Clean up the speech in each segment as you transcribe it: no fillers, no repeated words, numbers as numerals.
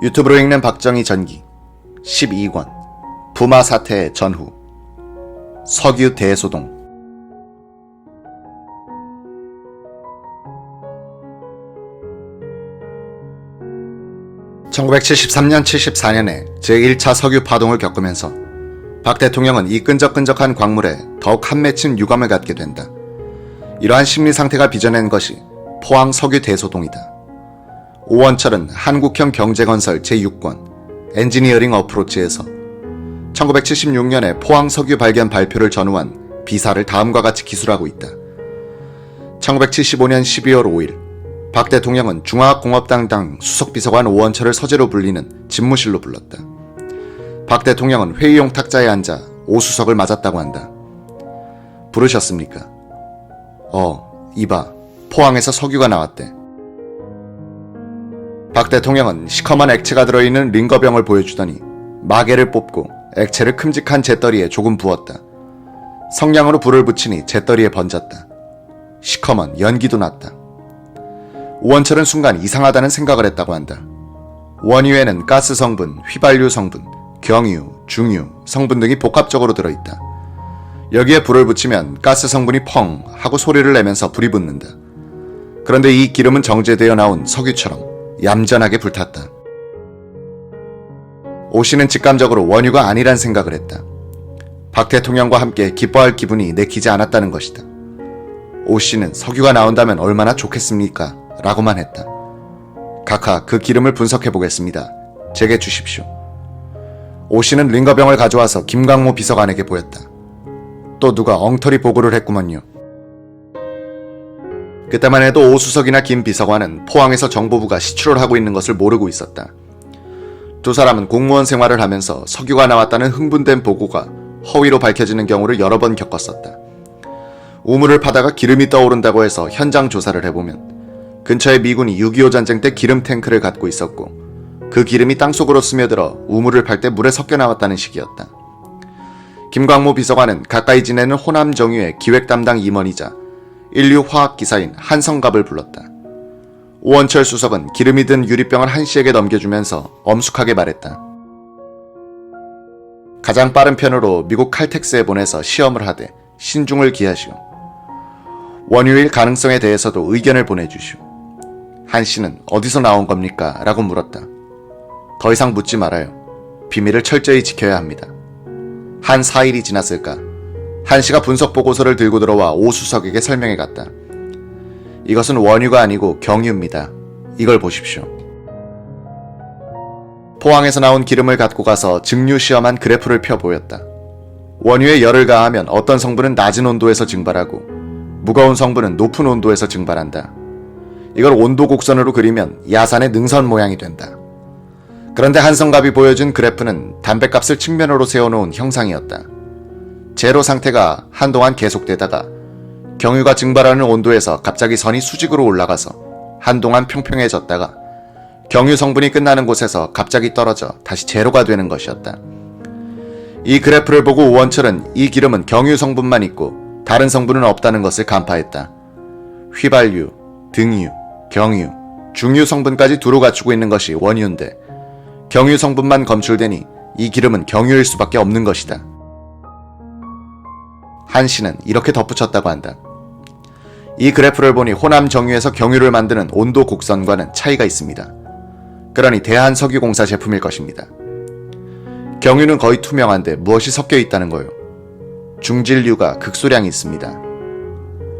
유튜브로 읽는 박정희 전기 12권 부마 사태 전후 석유 대소동. (1973년) (74년에) 제1차 석유 파동을 겪으면서 박 대통령은 이 끈적끈적한 광물에 더욱 한맺힌 유감을 갖게 된다. 이러한 심리 상태가 빚어낸 것이 포항 석유 대소동이다. 오원철은 한국형 경제건설 제6권 엔지니어링 어프로치에서 1976년에 포항 석유 발견 발표를 전후한 비사를 다음과 같이 기술하고 있다. 1975년 12월 5일 박 대통령은 중화공업당 수석비서관 오원철을 서재로 불리는 집무실로 불렀다. 박 대통령은 회의용 탁자에 앉아 오 수석을 맞았다고 한다. 부르셨습니까? 이봐, 포항에서 석유가 나왔대. 박 대통령은 시커먼 액체가 들어있는 링거병을 보여주더니 마개를 뽑고 액체를 큼직한 잿더리에 조금 부었다. 성냥으로 불을 붙이니 잿더리에 번졌다. 시커먼 연기도 났다. 오원철은 순간 이상하다는 생각을 했다고 한다. 원유에는 가스 성분, 휘발유 성분, 경유, 중유 성분 등이 복합적으로 들어있다. 여기에 불을 붙이면 가스 성분이 펑 하고 소리를 내면서 불이 붙는다. 그런데 이 기름은 정제되어 나온 석유처럼 얌전하게 불탔다. 오 씨는 직감적으로 원유가 아니란 생각을 했다. 박 대통령과 함께 기뻐할 기분이 내키지 않았다는 것이다. 오 씨는 석유가 나온다면 얼마나 좋겠습니까? 라고만 했다. 각하 그 기름을 분석해 보겠습니다. 제게 주십시오. 오 씨는 링거병을 가져와서 김광모 비서관에게 보였다. 또 누가 엉터리 보고를 했구먼요. 그때만 해도 오 수석이나 김 비서관은 포항에서 정보부가 시추를 하고 있는 것을 모르고 있었다. 두 사람은 공무원 생활을 하면서 석유가 나왔다는 흥분된 보고가 허위로 밝혀지는 경우를 여러 번 겪었었다. 우물을 파다가 기름이 떠오른다고 해서 현장 조사를 해보면 근처에 미군이 6.25 전쟁 때 기름 탱크를 갖고 있었고 그 기름이 땅속으로 스며들어 우물을 팔 때 물에 섞여 나왔다는 식이었다. 김광모 비서관은 가까이 지내는 호남 정유의 기획 담당 임원이자 인류 화학 기사인 한성갑을 불렀다. 오원철 수석은 기름이 든 유리병을 한 씨에게 넘겨주면서 엄숙하게 말했다. 가장 빠른 편으로 미국 칼텍스에 보내서 시험을 하되 신중을 기하시오. 원유일 가능성에 대해서도 의견을 보내주시오. 한 씨는 어디서 나온 겁니까? 라고 물었다. 더 이상 묻지 말아요. 비밀을 철저히 지켜야 합니다. 한 4일이 지났을까? 한 씨가 분석 보고서를 들고 들어와 오 수석에게 설명해 갔다. 이것은 원유가 아니고 경유입니다. 이걸 보십시오. 포항에서 나온 기름을 갖고 가서 증류 시험한 그래프를 펴 보였다. 원유에 열을 가하면 어떤 성분은 낮은 온도에서 증발하고 무거운 성분은 높은 온도에서 증발한다. 이걸 온도 곡선으로 그리면 야산의 능선 모양이 된다. 그런데 한성갑이 보여준 그래프는 담배값을 측면으로 세워놓은 형상이었다. 제로 상태가 한동안 계속되다가 경유가 증발하는 온도에서 갑자기 선이 수직으로 올라가서 한동안 평평해졌다가 경유 성분이 끝나는 곳에서 갑자기 떨어져 다시 제로가 되는 것이었다. 이 그래프를 보고 오원철은 이 기름은 경유 성분만 있고 다른 성분은 없다는 것을 간파했다. 휘발유, 등유, 경유, 중유 성분까지 두루 갖추고 있는 것이 원유인데 경유 성분만 검출되니 이 기름은 경유일 수밖에 없는 것이다. 한 씨는 이렇게 덧붙였다고 한다. 이 그래프를 보니 호남 정유에서 경유를 만드는 온도 곡선과는 차이가 있습니다. 그러니 대한석유공사 제품일 것입니다. 경유는 거의 투명한데 무엇이 섞여 있다는 거요. 중질류가 극소량이 있습니다.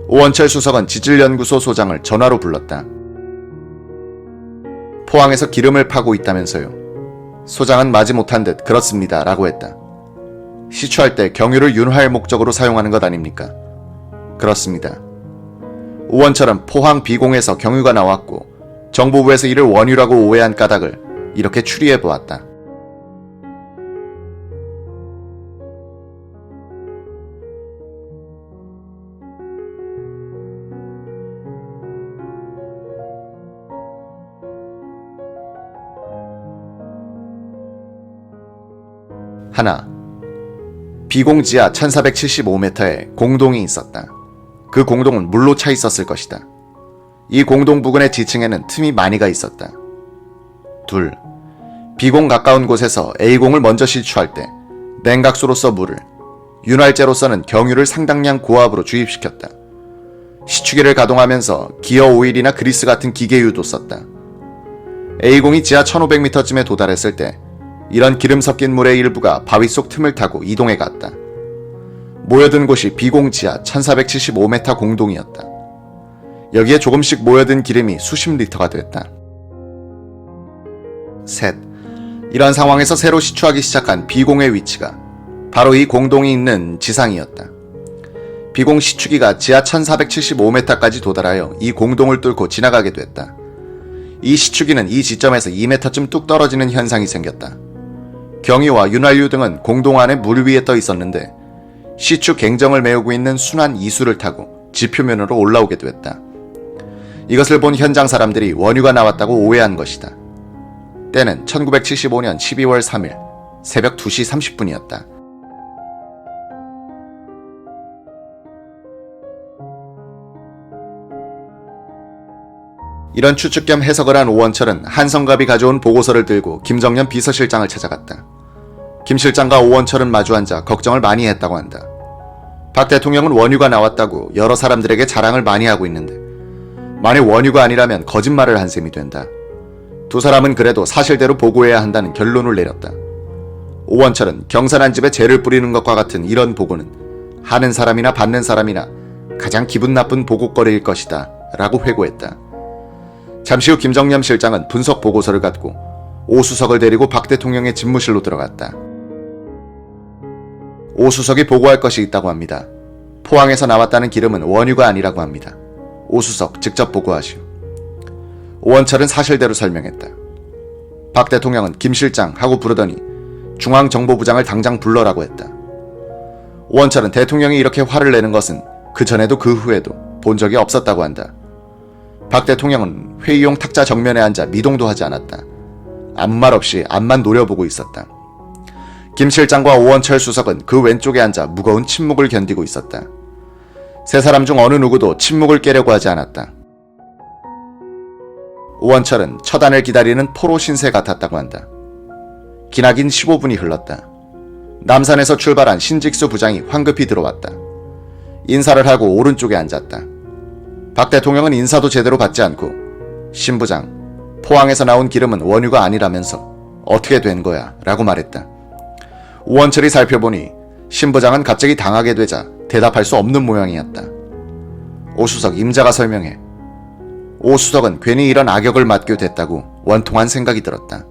오원철 수석은 지질연구소 소장을 전화로 불렀다. 포항에서 기름을 파고 있다면서요. 소장은 마지못한 듯 그렇습니다 라고 했다. 시추할 때 경유를 윤활 목적으로 사용하는 것 아닙니까? 그렇습니다. 오원철은 포항 비공에서 경유가 나왔고 정보부에서 이를 원유라고 오해한 까닭을 이렇게 추리해 보았다. 하나, 비공지하 1475m에 공동이 있었다. 그 공동은 물로 차 있었을 것이다. 이 공동 부근의 지층에는 틈이 많이 가 있었다. 둘, B공 가까운 곳에서 A공을 먼저 시추할 때 냉각수로서 물을, 윤활제로서는 경유를 상당량 고압으로 주입시켰다. 시추기를 가동하면서 기어 오일이나 그리스 같은 기계유도 썼다. A공이 지하 1500m쯤에 도달했을 때 이런 기름 섞인 물의 일부가 바위 속 틈을 타고 이동해 갔다. 모여든 곳이 B공 지하 1475m 공동이었다. 여기에 조금씩 모여든 기름이 수십 리터가 됐다. 셋. 이런 상황에서 새로 시추하기 시작한 B공의 위치가 바로 이 공동이 있는 지상이었다. B공 시추기가 지하 1475m까지 도달하여 이 공동을 뚫고 지나가게 됐다. 이 시추기는 이 지점에서 2m쯤 뚝 떨어지는 현상이 생겼다. 경유와 윤활유 등은 공동 안에 물 위에 떠 있었는데 시추 갱정을 메우고 있는 순환 이수를 타고 지표면으로 올라오게 됐다. 이것을 본 현장 사람들이 원유가 나왔다고 오해한 것이다. 때는 1975년 12월 3일 새벽 2시 30분이었다. 이런 추측 겸 해석을 한 오원철은 한성갑이 가져온 보고서를 들고 김정년 비서실장을 찾아갔다. 김 실장과 오원철은 마주 앉아 걱정을 많이 했다고 한다. 박 대통령은 원유가 나왔다고 여러 사람들에게 자랑을 많이 하고 있는데 만약 원유가 아니라면 거짓말을 한 셈이 된다. 두 사람은 그래도 사실대로 보고해야 한다는 결론을 내렸다. 오원철은 경산한 집에 재를 뿌리는 것과 같은 이런 보고는 하는 사람이나 받는 사람이나 가장 기분 나쁜 보고거리일 것이다 라고 회고했다. 잠시 후 김정년 실장은 분석 보고서를 갖고 오 수석을 데리고 박 대통령의 집무실로 들어갔다. 오 수석이 보고할 것이 있다고 합니다. 포항에서 나왔다는 기름은 원유가 아니라고 합니다. 오 수석 직접 보고하시오. 오원철은 사실대로 설명했다. 박 대통령은 김 실장 하고 부르더니 중앙정보부장을 당장 불러라고 했다. 오원철은 대통령이 이렇게 화를 내는 것은 그 전에도 그 후에도 본 적이 없었다고 한다. 박 대통령은 회의용 탁자 정면에 앉아 미동도 하지 않았다. 아무 말 없이 앞만 노려보고 있었다. 김 실장과 오원철 수석은 그 왼쪽에 앉아 무거운 침묵을 견디고 있었다. 세 사람 중 어느 누구도 침묵을 깨려고 하지 않았다. 오원철은 처단을 기다리는 포로 신세 같았다고 한다. 기나긴 15분이 흘렀다. 남산에서 출발한 신직수 부장이 황급히 들어왔다. 인사를 하고 오른쪽에 앉았다. 박 대통령은 인사도 제대로 받지 않고 신 부장, 포항에서 나온 기름은 원유가 아니라면서 어떻게 된 거야? 라고 말했다. 오원철이 살펴보니 신 부장은 갑자기 당하게 되자 대답할 수 없는 모양이었다. 오 수석 임자가 설명해. 오 수석은 괜히 이런 악역을 맡게 됐다고 원통한 생각이 들었다.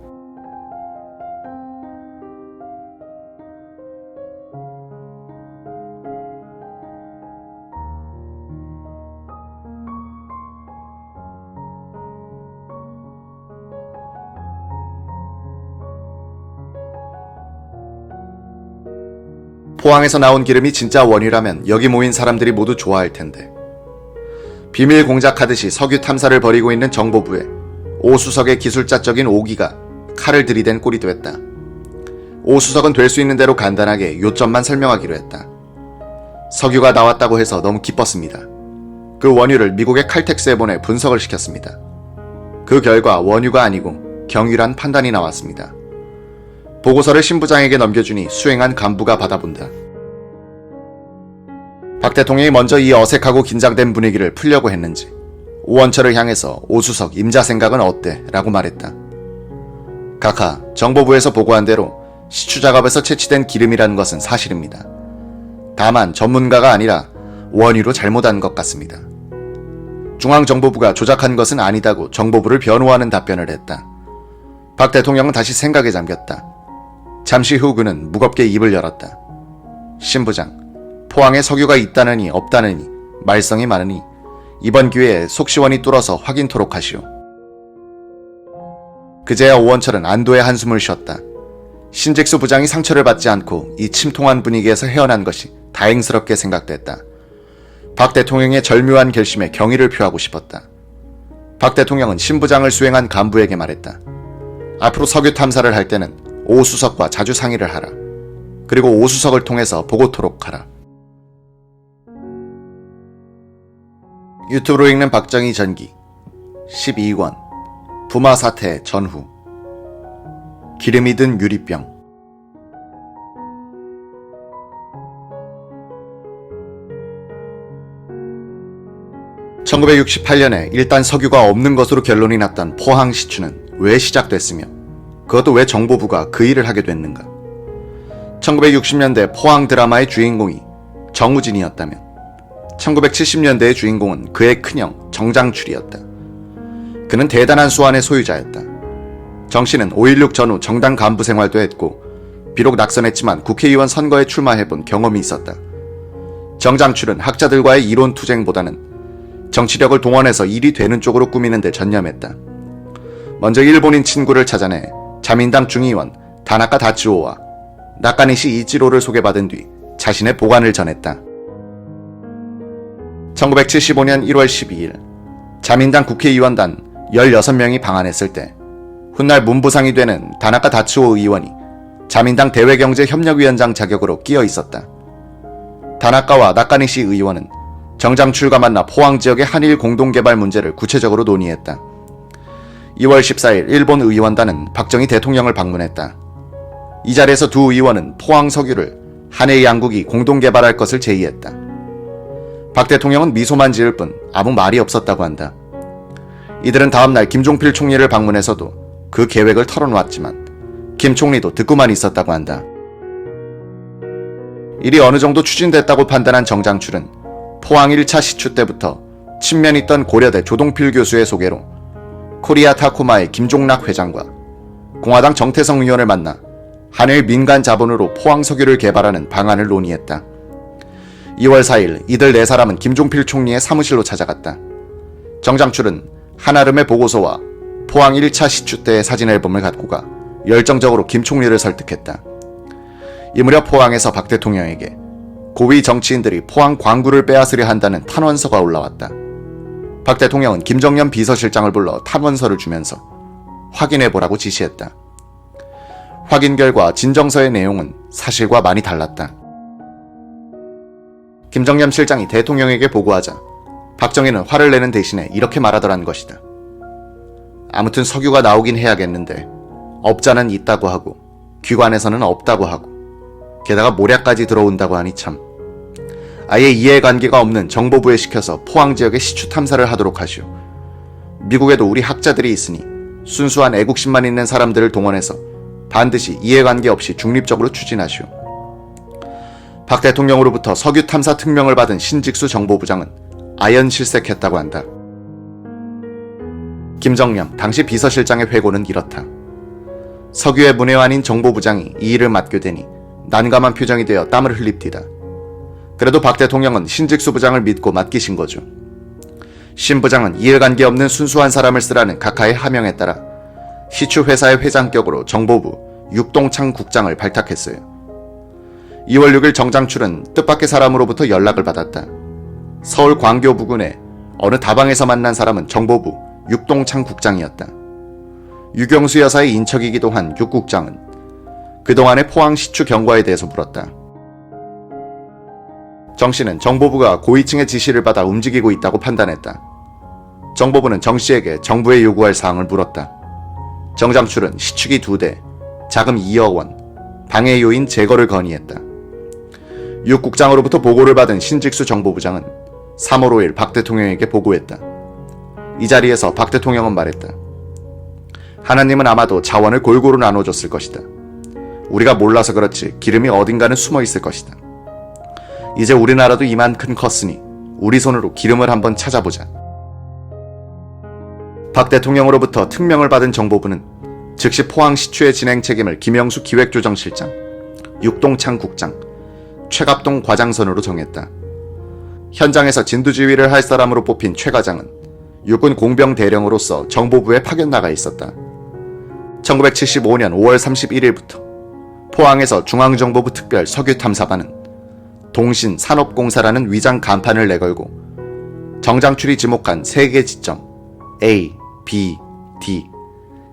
포항에서 나온 기름이 진짜 원유라면 여기 모인 사람들이 모두 좋아할 텐데. 비밀 공작하듯이 석유 탐사를 벌이고 있는 정보부에 오 수석의 기술자적인 오기가 칼을 들이댄 꼴이 됐다. 오 수석은 될 수 있는 대로 간단하게 요점만 설명하기로 했다. 석유가 나왔다고 해서 너무 기뻤습니다. 그 원유를 미국의 칼텍스에 보내 분석을 시켰습니다. 그 결과 원유가 아니고 경유란 판단이 나왔습니다. 보고서를 신부장에게 넘겨주니 수행한 간부가 받아본다. 박 대통령이 먼저 이 어색하고 긴장된 분위기를 풀려고 했는지 오원철을 향해서 오 수석 임자 생각은 어때? 라고 말했다. 각하, 정보부에서 보고한 대로 시추 작업에서 채취된 기름이라는 것은 사실입니다. 다만 전문가가 아니라 원유로 잘못한 것 같습니다. 중앙정보부가 조작한 것은 아니다고 정보부를 변호하는 답변을 했다. 박 대통령은 다시 생각에 잠겼다. 잠시 후 그는 무겁게 입을 열었다. 신부장, 포항에 석유가 있다느니 없다느니 말썽이 많으니 이번 기회에 속시원히 뚫어서 확인토록 하시오. 그제야 오원철은 안도의 한숨을 쉬었다. 신직수 부장이 상처를 받지 않고 이 침통한 분위기에서 헤어난 것이 다행스럽게 생각됐다. 박 대통령의 절묘한 결심에 경의를 표하고 싶었다. 박 대통령은 신부장을 수행한 간부에게 말했다. 앞으로 석유 탐사를 할 때는 오 수석과 자주 상의를 하라. 그리고 오 수석을 통해서 보고토록 하라. 유튜브로 읽는 박정희 전기 12권 부마 사태 전후 기름이 든 유리병. (1968년에) 일단 석유가 없는 것으로 결론이 났던 포항 시추는 왜 시작됐으며 그것도 왜 정보부가 그 일을 하게 됐는가? 1960년대 포항 드라마의 주인공이 정우진이었다면 1970년대의 주인공은 그의 큰형 정장출이었다. 그는 대단한 수완의 소유자였다. 정 씨는 5.16 전후 정당 간부 생활도 했고 비록 낙선했지만 국회의원 선거에 출마해본 경험이 있었다. 정장출은 학자들과의 이론 투쟁보다는 정치력을 동원해서 일이 되는 쪽으로 꾸미는 데 전념했다. 먼저 일본인 친구를 찾아내 자민당 중의원 다나카 다츠오와 나카니시 이치로를 소개받은 뒤 자신의 보관을 전했다. 1975년 1월 12일 자민당 국회의원단 16명이 방한했을 때 훗날 문부상이 되는 다나카 다츠오 의원이 자민당 대외경제협력위원장 자격으로 끼어 있었다. 다나카와 나카니시 의원은 정장출과 만나 포항 지역의 한일 공동개발 문제를 구체적으로 논의했다. 2월 14일 일본 의원단은 박정희 대통령을 방문했다. 이 자리에서 두 의원은 포항 석유를 한일 양국이 공동개발할 것을 제의했다. 박 대통령은 미소만 지을 뿐 아무 말이 없었다고 한다. 이들은 다음날 김종필 총리를 방문해서도 그 계획을 털어놓았지만 김 총리도 듣고만 있었다고 한다. 일이 어느 정도 추진됐다고 판단한 정장출은 포항 1차 시추 때부터 친면 있던 고려대 조동필 교수의 소개로 코리아 타코마의 김종락 회장과 공화당 정태성 의원을 만나 한일 민간 자본으로 포항 석유를 개발하는 방안을 논의했다. 2월 4일 이들 4사람은 김종필 총리의 사무실로 찾아갔다. 정장출은 한아름의 보고서와 포항 1차 시추 때의 사진 앨범을 갖고 가 열정적으로 김 총리를 설득했다. 이 무렵 포항에서 박 대통령에게 고위 정치인들이 포항 광구를 빼앗으려 한다는 탄원서가 올라왔다. 박 대통령은 김정년 비서실장을 불러 탄원서를 주면서 확인해보라고 지시했다. 확인 결과 진정서의 내용은 사실과 많이 달랐다. 김정년 실장이 대통령에게 보고하자 박정희는 화를 내는 대신에 이렇게 말하더란 것이다. 아무튼 석유가 나오긴 해야겠는데 업자는 있다고 하고 기관에서는 없다고 하고 게다가 모략까지 들어온다고 하니 참. 아예 이해관계가 없는 정보부에 시켜서 포항 지역의 시추 탐사를 하도록 하시오. 미국에도 우리 학자들이 있으니 순수한 애국심만 있는 사람들을 동원해서 반드시 이해관계 없이 중립적으로 추진하시오. 박 대통령으로부터 석유 탐사 특명을 받은 신직수 정보부장은 아연실색했다고 한다. 김정년 당시 비서실장의 회고는 이렇다. 석유의 문외한인 정보부장이 이 일을 맡게 되니 난감한 표정이 되어 땀을 흘립디다. 그래도 박 대통령은 신직수 부장을 믿고 맡기신 거죠. 신 부장은 이해관계 없는 순수한 사람을 쓰라는 각하의 하명에 따라 시추 회사의 회장격으로 정보부 육동창 국장을 발탁했어요. 2월 6일 정장출은 뜻밖의 사람으로부터 연락을 받았다. 서울 광교 부근의 어느 다방에서 만난 사람은 정보부 육동창 국장이었다. 유경수 여사의 인척이기도 한 육 국장은 그동안의 포항 시추 경과에 대해서 물었다. 정 씨는 정보부가 고위층의 지시를 받아 움직이고 있다고 판단했다. 정보부는 정 씨에게 정부에 요구할 사항을 물었다. 정장출은 시축이 2대, 자금 2억 원, 방해 요인 제거를 건의했다. 육 국장으로부터 보고를 받은 신직수 정보부장은 3월 5일 박 대통령에게 보고했다. 이 자리에서 박 대통령은 말했다. 하나님은 아마도 자원을 골고루 나눠줬을 것이다. 우리가 몰라서 그렇지 기름이 어딘가는 숨어 있을 것이다. 이제 우리나라도 이만큼 컸으니 우리 손으로 기름을 한번 찾아보자. 박 대통령으로부터 특명을 받은 정보부는 즉시 포항 시추의 진행 책임을 김영수 기획조정실장, 육동창 국장, 최갑동 과장선으로 정했다. 현장에서 진두지휘를 할 사람으로 뽑힌 최 과장은 육군 공병 대령으로서 정보부에 파견 나가 있었다. 1975년 5월 31일부터 포항에서 중앙정보부 특별 석유탐사반은 동신 산업공사라는 위장 간판을 내걸고 정장출이 지목한 3개 지점 A, B, D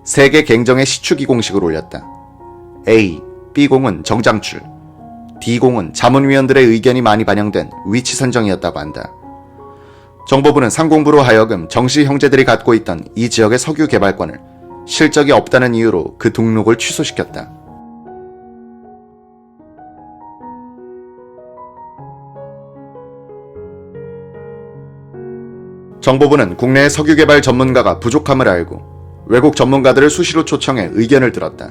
3개 갱정의 시추기 공식을 올렸다. A, B공은 정장출, D공은 자문위원들의 의견이 많이 반영된 위치 선정이었다고 한다. 정보부는 상공부로 하여금 정씨 형제들이 갖고 있던 이 지역의 석유 개발권을 실적이 없다는 이유로 그 등록을 취소시켰다. 정보부는 국내의 석유개발 전문가가 부족함을 알고 외국 전문가들을 수시로 초청해 의견을 들었다.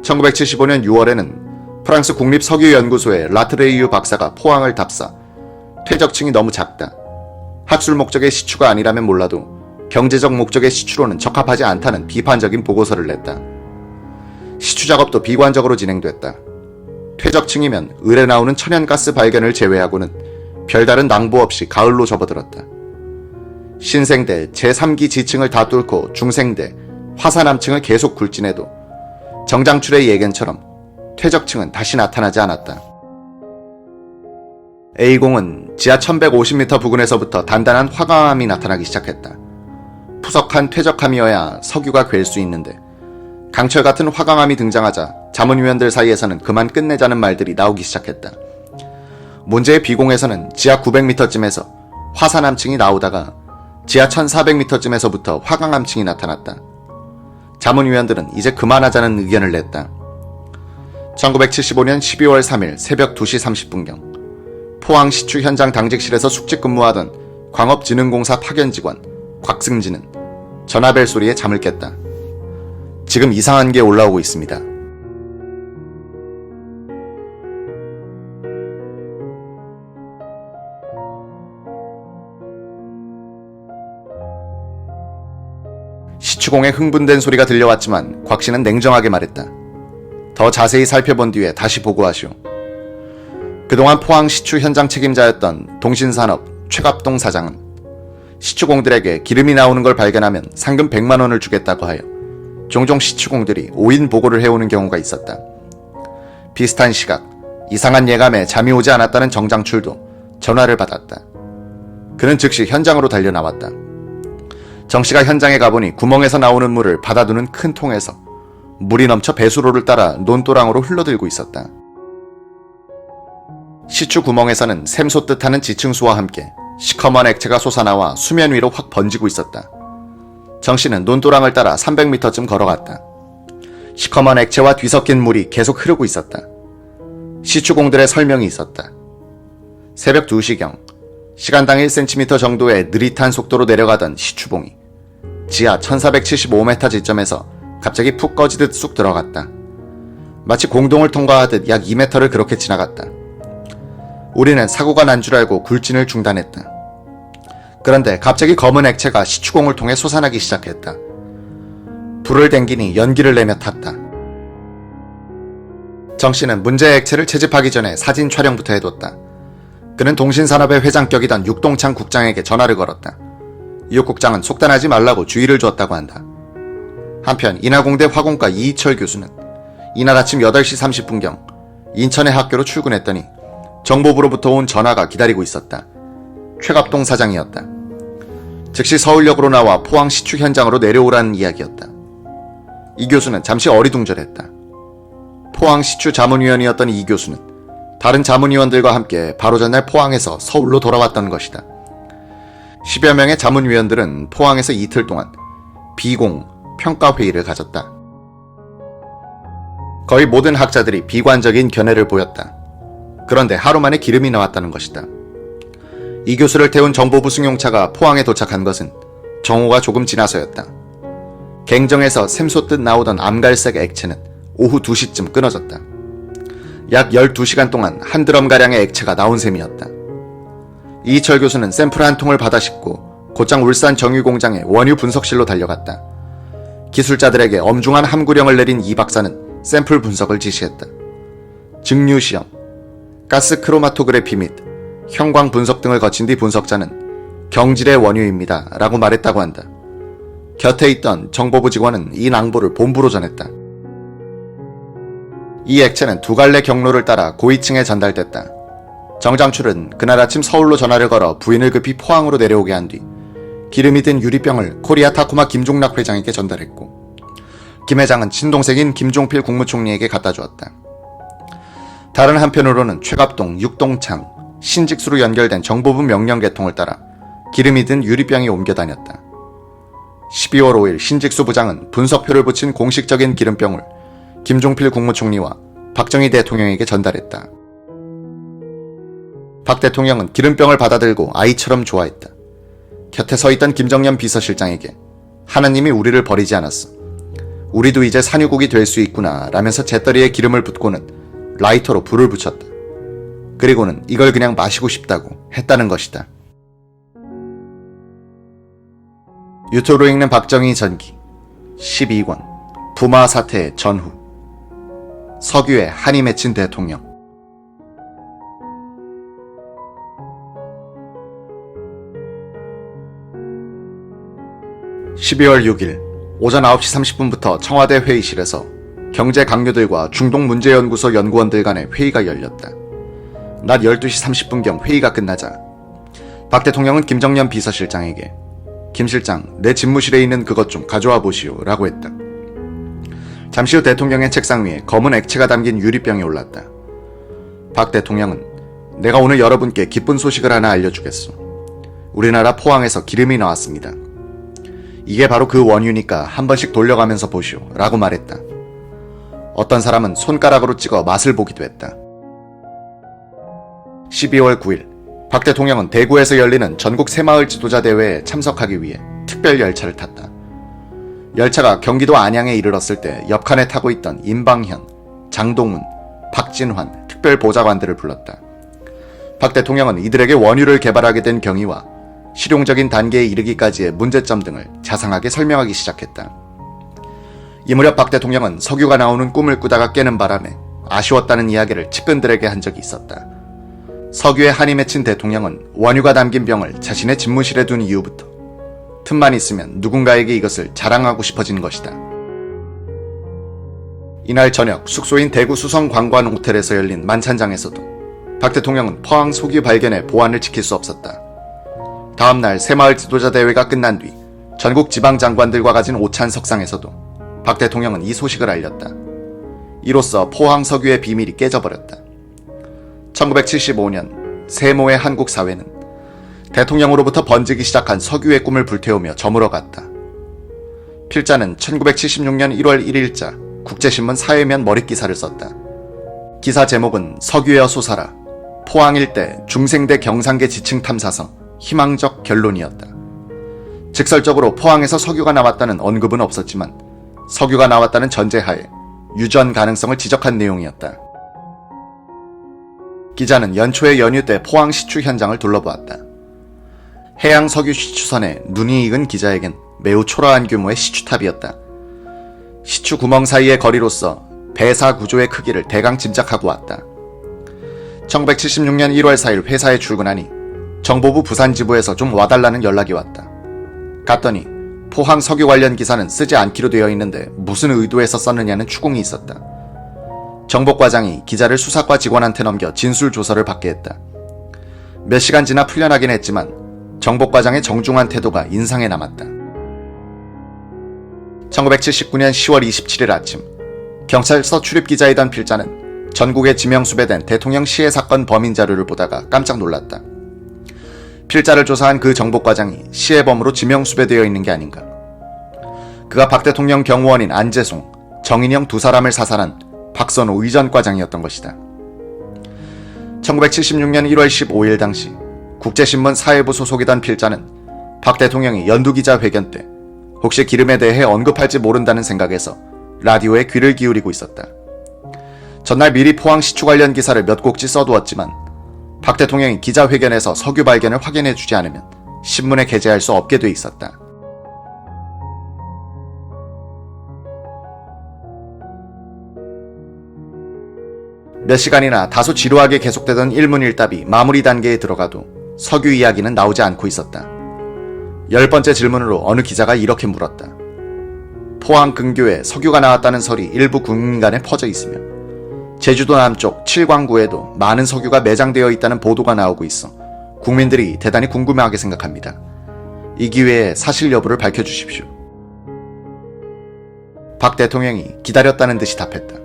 1975년 6월에는 프랑스 국립석유연구소의 라트레이유 박사가 포항을 답사 퇴적층이 너무 작다. 학술 목적의 시추가 아니라면 몰라도 경제적 목적의 시추로는 적합하지 않다는 비판적인 보고서를 냈다. 시추 작업도 비관적으로 진행됐다. 퇴적층이면 을에 나오는 천연가스 발견을 제외하고는 별다른 낭보 없이 가을로 접어들었다. 신생대 제3기 지층을 다 뚫고 중생대 화산암층을 계속 굴진해도 정장출의 예견처럼 퇴적층은 다시 나타나지 않았다. A공은 지하 1150m 부근에서부터 단단한 화강암이 나타나기 시작했다. 푸석한 퇴적함이어야 석유가 될 수 있는데 강철 같은 화강암이 등장하자 자문위원들 사이에서는 그만 끝내자는 말들이 나오기 시작했다. 문제의 B공에서는 지하 900m쯤에서 화산암층이 나오다가 지하 1400m쯤에서부터 화강암층이 나타났다. 자문위원들은 이제 그만하자는 의견을 냈다. 1975년 12월 3일 새벽 2시 30분경 포항 시추 현장 당직실에서 숙직 근무하던 광업진흥공사 파견 직원 곽승진은 전화벨 소리에 잠을 깼다. 지금 이상한 게 올라오고 있습니다. 시추공에 흥분된 소리가 들려왔지만 곽 씨는 냉정하게 말했다. 더 자세히 살펴본 뒤에 다시 보고하시오. 그동안 포항 시추 현장 책임자였던 동신산업 최갑동 사장은 시추공들에게 기름이 나오는 걸 발견하면 상금 100만 원을 주겠다고 하여 종종 시추공들이 오인 보고를 해오는 경우가 있었다. 비슷한 시각 이상한 예감에 잠이 오지 않았다는 정장출도 전화를 받았다. 그는 즉시 현장으로 달려나왔다. 정씨가 현장에 가보니 구멍에서 나오는 물을 받아두는 큰 통에서 물이 넘쳐 배수로를 따라 논도랑으로 흘러들고 있었다. 시추 구멍에서는 샘솟듯 하는 지층수와 함께 시커먼 액체가 솟아나와 수면 위로 확 번지고 있었다. 정씨는 논도랑을 따라 300m쯤 걸어갔다. 시커먼 액체와 뒤섞인 물이 계속 흐르고 있었다. 시추공들의 설명이 있었다. 새벽 2시경 시간당 1cm 정도의 느릿한 속도로 내려가던 시추봉이 지하 1475m 지점에서 갑자기 푹 꺼지듯 쑥 들어갔다. 마치 공동을 통과하듯 약 2m를 그렇게 지나갔다. 우리는 사고가 난 줄 알고 굴진을 중단했다. 그런데 갑자기 검은 액체가 시추공을 통해 솟아나기 시작했다. 불을 댕기니 연기를 내며 탔다. 정씨는 문제의 액체를 채집하기 전에 사진 촬영부터 해뒀다. 그는 동신산업의 회장격이던 육동창 국장에게 전화를 걸었다. 육 국장은 속단하지 말라고 주의를 주었다고 한다. 한편 인하공대 화공과 이희철 교수는 이날 아침 8시 30분경 인천의 학교로 출근했더니 정보부로부터 온 전화가 기다리고 있었다. 최갑동 사장이었다. 즉시 서울역으로 나와 포항 시추 현장으로 내려오라는 이야기였다. 이 교수는 잠시 어리둥절했다. 포항 시추 자문위원이었던 이 교수는 다른 자문위원들과 함께 바로 전날 포항에서 서울로 돌아왔던 것이다. 10여 명의 자문위원들은 포항에서 이틀 동안 비공 평가회의를 가졌다. 거의 모든 학자들이 비관적인 견해를 보였다. 그런데 하루 만에 기름이 나왔다는 것이다. 이 교수를 태운 정보부 승용차가 포항에 도착한 것은 정오가 조금 지나서였다. 갱정에서 샘솟듯 나오던 암갈색 액체는 오후 2시쯤 끊어졌다. 약 12시간 동안 한 드럼가량의 액체가 나온 셈이었다. 이희철 교수는 샘플 한 통을 받아 싣고 곧장 울산 정유공장의 원유 분석실로 달려갔다. 기술자들에게 엄중한 함구령을 내린 이 박사는 샘플 분석을 지시했다. 증류시험, 가스 크로마토그래피 및 형광 분석 등을 거친 뒤 분석자는 경질의 원유입니다 라고 말했다고 한다. 곁에 있던 정보부 직원은 이 낭보를 본부로 전했다. 이 액체는 두 갈래 경로를 따라 고위층에 전달됐다. 정장출은 그날 아침 서울로 전화를 걸어 부인을 급히 포항으로 내려오게 한 뒤 기름이 든 유리병을 코리아 타코마 김종락 회장에게 전달했고 김 회장은 친동생인 김종필 국무총리에게 갖다 주었다. 다른 한편으로는 최갑동, 육동창, 신직수로 연결된 정보부 명령 계통을 따라 기름이 든 유리병이 옮겨 다녔다. 12월 5일 신직수 부장은 분석표를 붙인 공식적인 기름병을 김종필 국무총리와 박정희 대통령에게 전달했다. 박 대통령은 기름병을 받아들고 아이처럼 좋아했다. 곁에 서 있던 김정년 비서실장에게 하나님이 우리를 버리지 않았어. 우리도 이제 산유국이 될 수 있구나 라면서 재떨이에 기름을 붓고는 라이터로 불을 붙였다. 그리고는 이걸 그냥 마시고 싶다고 했다는 것이다. 유튜브로 읽는 박정희 전기 12권 부마 사태 전후 석유에 한이 맺힌 대통령 12월 6일 오전 9시 30분부터 청와대 회의실에서 경제 강요들과 중동문제연구소 연구원들 간의 회의가 열렸다. 낮 12시 30분경 회의가 끝나자 박 대통령은 김정년 비서실장에게 김 실장, 내 집무실에 있는 그것 좀 가져와 보시오 라고 했다. 잠시 후 대통령의 책상 위에 검은 액체가 담긴 유리병이 올랐다. 박 대통령은 내가 오늘 여러분께 기쁜 소식을 하나 알려주겠소. 우리나라 포항에서 기름이 나왔습니다. 이게 바로 그 원유니까 한 번씩 돌려가면서 보시오 라고 말했다. 어떤 사람은 손가락으로 찍어 맛을 보기도 했다. 12월 9일 박 대통령은 대구에서 열리는 전국 새마을 지도자 대회에 참석하기 위해 특별 열차를 탔다. 열차가 경기도 안양에 이르렀을 때 옆칸에 타고 있던 임방현, 장동훈, 박진환 특별 보좌관들을 불렀다. 박 대통령은 이들에게 원유를 개발하게 된 경위와 실용적인 단계에 이르기까지의 문제점 등을 자상하게 설명하기 시작했다. 이 무렵 박 대통령은 석유가 나오는 꿈을 꾸다가 깨는 바람에 아쉬웠다는 이야기를 측근들에게 한 적이 있었다. 석유에 한이 맺힌 대통령은 원유가 담긴 병을 자신의 집무실에 둔 이후부터 틈만 있으면 누군가에게 이것을 자랑하고 싶어진 것이다. 이날 저녁 숙소인 대구 수성관관 호텔에서 열린 만찬장에서도 박 대통령은 포항 석유 발견의 보안을 지킬 수 없었다. 다음날 새마을 지도자 대회가 끝난 뒤 전국 지방장관들과 가진 오찬석상에서도 박 대통령은 이 소식을 알렸다. 이로써 포항 석유의 비밀이 깨져버렸다. 1975년 세모의 한국 사회는 대통령으로부터 번지기 시작한 석유의 꿈을 불태우며 저물어갔다. 필자는 1976년 1월 1일자 국제신문 사회면 머릿기사를 썼다. 기사 제목은 석유여 솟아라. 포항 일대 중생대 경상계 지층 탐사서 희망적 결론이었다. 직설적으로 포항에서 석유가 나왔다는 언급은 없었지만 석유가 나왔다는 전제하에 유전 가능성을 지적한 내용이었다. 기자는 연초의 연휴 때 포항 시추 현장을 둘러보았다. 해양 석유 시추선에 눈이 익은 기자에겐 매우 초라한 규모의 시추탑이었다. 시추 구멍 사이의 거리로서 배사 구조의 크기를 대강 짐작하고 왔다. 1976년 1월 4일 회사에 출근하니 정보부 부산지부에서 좀 와달라는 연락이 왔다. 갔더니 포항 석유 관련 기사는 쓰지 않기로 되어 있는데 무슨 의도에서 썼느냐는 추궁이 있었다. 정복과장이 기자를 수사과 직원한테 넘겨 진술조서를 받게 했다. 몇 시간 지나 풀려나긴 했지만 정복과장의 정중한 태도가 인상에 남았다. 1979년 10월 27일 아침 경찰서 출입기자이던 필자는 전국에 지명수배된 대통령 시해 사건 범인 자료를 보다가 깜짝 놀랐다. 필자를 조사한 그 정복과장이 시해범으로 지명수배되어 있는 게 아닌가. 그가 박 대통령 경호원인 안재송, 정인영 두 사람을 사살한 박선호 의전과장이었던 것이다. 1976년 1월 15일 당시 국제신문 사회부 소속이던 필자는 박 대통령이 연두기자회견 때 혹시 기름에 대해 언급할지 모른다는 생각에서 라디오에 귀를 기울이고 있었다. 전날 미리 포항 시추 관련 기사를 몇 곡지 써두었지만 박 대통령이 기자회견에서 석유 발견을 확인해주지 않으면 신문에 게재할 수 없게 돼 있었다. 몇 시간이나 다소 지루하게 계속되던 일문일답이 마무리 단계에 들어가도 석유 이야기는 나오지 않고 있었다. 10번째 질문으로 어느 기자가 이렇게 물었다. 포항 근교에 석유가 나왔다는 설이 일부 국민 간에 퍼져 있으며 제주도 남쪽 칠광구에도 많은 석유가 매장되어 있다는 보도가 나오고 있어 국민들이 대단히 궁금해하게 생각합니다. 이 기회에 사실 여부를 밝혀주십시오. 박 대통령이 기다렸다는 듯이 답했다.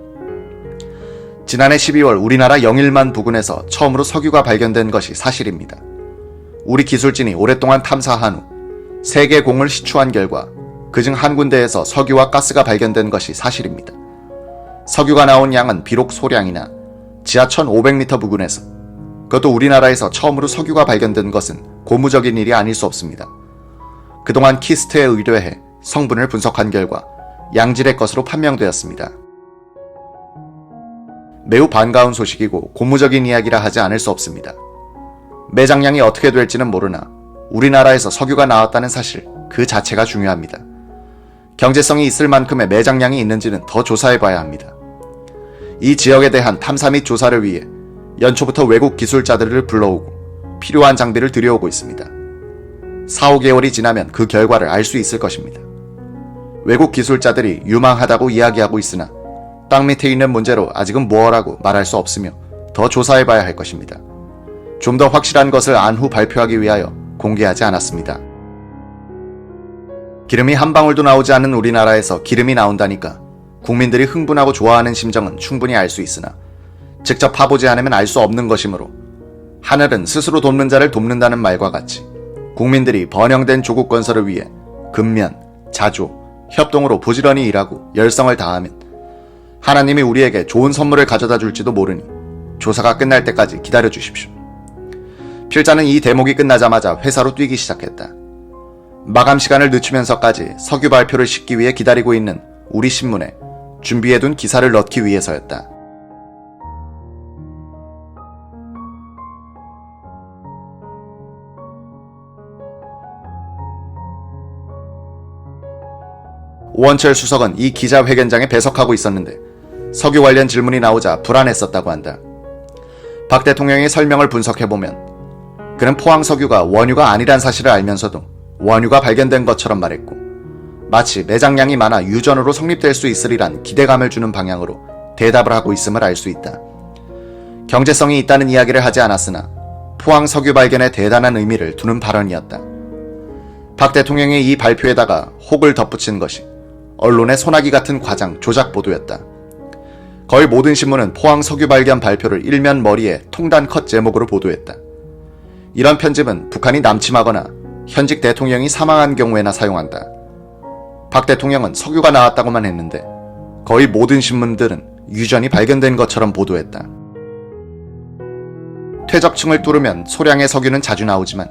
지난해 12월 우리나라 영일만 부근에서 처음으로 석유가 발견된 것이 사실입니다. 우리 기술진이 오랫동안 탐사한 후 세계 공을 시추한 결과 그중 한 군데에서 석유와 가스가 발견된 것이 사실입니다. 석유가 나온 양은 비록 소량이나 지하 1500m 부근에서, 그것도 우리나라에서 처음으로 석유가 발견된 것은 고무적인 일이 아닐 수 없습니다. 그동안 키스트에 의뢰해 성분을 분석한 결과 양질의 것으로 판명되었습니다. 매우 반가운 소식이고 고무적인 이야기라 하지 않을 수 없습니다. 매장량이 어떻게 될지는 모르나 우리나라에서 석유가 나왔다는 사실 그 자체가 중요합니다. 경제성이 있을 만큼의 매장량이 있는지는 더 조사해봐야 합니다. 이 지역에 대한 탐사 및 조사를 위해 연초부터 외국 기술자들을 불러오고 필요한 장비를 들여오고 있습니다. 4, 5개월이 지나면 그 결과를 알 수 있을 것입니다. 외국 기술자들이 유망하다고 이야기하고 있으나 땅 밑에 있는 문제로 아직은 무엇라고 말할 수 없으며 더 조사해봐야 할 것입니다. 좀 더 확실한 것을 안 후 발표하기 위하여 공개하지 않았습니다. 기름이 한 방울도 나오지 않는 우리나라에서 기름이 나온다니까 국민들이 흥분하고 좋아하는 심정은 충분히 알 수 있으나 직접 파보지 않으면 알 수 없는 것이므로 하늘은 스스로 돕는 자를 돕는다는 말과 같이 국민들이 번영된 조국 건설을 위해 근면, 자조, 협동으로 부지런히 일하고 열성을 다하면 하나님이 우리에게 좋은 선물을 가져다 줄지도 모르니 조사가 끝날 때까지 기다려 주십시오. 필자는 이 대목이 끝나자마자 회사로 뛰기 시작했다. 마감 시간을 늦추면서까지 석유 발표를 싣기 위해 기다리고 있는 우리 신문에 준비해둔 기사를 넣기 위해서였다. 오원철 수석은 이 기자회견장에 배석하고 있었는데 석유 관련 질문이 나오자 불안했었다고 한다. 박 대통령의 설명을 분석해보면 그는 포항 석유가 원유가 아니란 사실을 알면서도 원유가 발견된 것처럼 말했고 마치 매장량이 많아 유전으로 성립될 수 있으리란 기대감을 주는 방향으로 대답을 하고 있음을 알 수 있다. 경제성이 있다는 이야기를 하지 않았으나 포항 석유 발견에 대단한 의미를 두는 발언이었다. 박 대통령의 이 발표에다가 혹을 덧붙인 것이 언론의 소나기 같은 과장 조작 보도였다. 거의 모든 신문은 포항 석유 발견 발표를 일면 머리에 통단 컷 제목으로 보도했다. 이런 편집은 북한이 남침하거나 현직 대통령이 사망한 경우에나 사용한다. 박 대통령은 석유가 나왔다고만 했는데 거의 모든 신문들은 유전이 발견된 것처럼 보도했다. 퇴적층을 뚫으면 소량의 석유는 자주 나오지만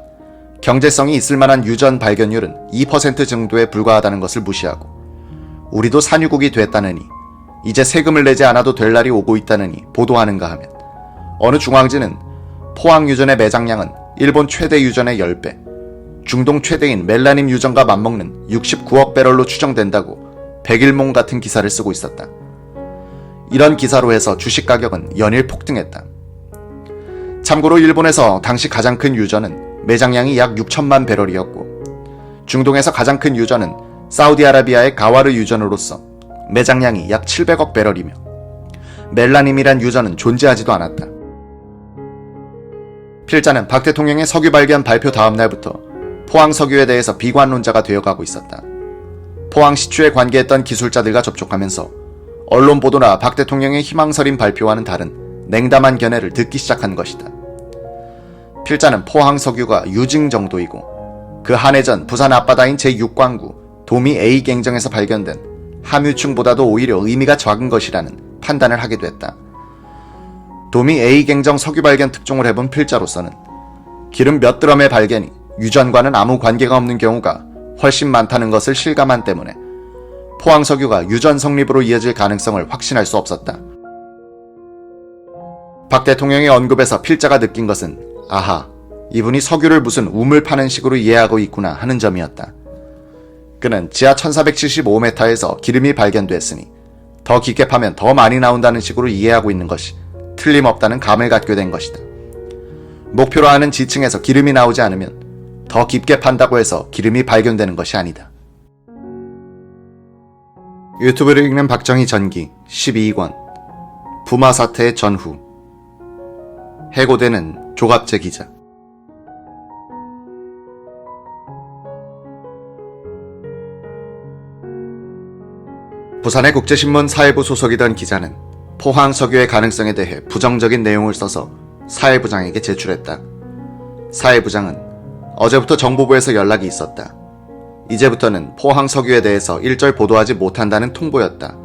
경제성이 있을 만한 유전 발견율은 2% 정도에 불과하다는 것을 무시하고 우리도 산유국이 됐다느니 이제 세금을 내지 않아도 될 날이 오고 있다느니 보도하는가 하면 어느 중앙지는 포항 유전의 매장량은 일본 최대 유전의 10배, 중동 최대인 멜라님 유전과 맞먹는 69억 배럴로 추정된다고 백일몽 같은 기사를 쓰고 있었다. 이런 기사로 해서 주식 가격은 연일 폭등했다. 참고로 일본에서 당시 가장 큰 유전은 매장량이 약 6천만 배럴이었고 중동에서 가장 큰 유전은 사우디아라비아의 가와르 유전으로서 매장량이 약 700억 배럴이며 멜라님이란 유전은 존재하지도 않았다. 필자는 박 대통령의 석유 발견 발표 다음 날부터 포항 석유에 대해서 비관론자가 되어가고 있었다. 포항 시추에 관계했던 기술자들과 접촉하면서 언론 보도나 박 대통령의 희망서린 발표와는 다른 냉담한 견해를 듣기 시작한 것이다. 필자는 포항 석유가 유증 정도이고 그 한 해 전 부산 앞바다인 제6광구 도미 A 갱정에서 발견된 함유층보다도 오히려 의미가 작은 것이라는 판단을 하게 됐다. 도미 A 갱정 석유 발견 특종을 해본 필자로서는 기름 몇 드럼의 발견이 유전과는 아무 관계가 없는 경우가 훨씬 많다는 것을 실감한 때문에 포항 석유가 유전 성립으로 이어질 가능성을 확신할 수 없었다. 박 대통령의 언급에서 필자가 느낀 것은 아하, 이분이 석유를 무슨 우물 파는 식으로 이해하고 있구나 하는 점이었다. 그는 지하 1475m에서 기름이 발견됐으니 더 깊게 파면 더 많이 나온다는 식으로 이해하고 있는 것이 틀림없다는 감을 갖게 된 것이다. 목표로 하는 지층에서 기름이 나오지 않으면 더 깊게 판다고 해서 기름이 발견되는 것이 아니다. 유튜브를 읽는 박정희 전기 12권 부마 사태의 전후 해고되는 조갑재 기자. 부산의 국제신문 사회부 소속이던 기자는 포항 석유의 가능성에 대해 부정적인 내용을 써서 사회부장에게 제출했다. 사회부장은 어제부터 정보부에서 연락이 있었다. 이제부터는 포항 석유에 대해서 일절 보도하지 못한다는 통보였다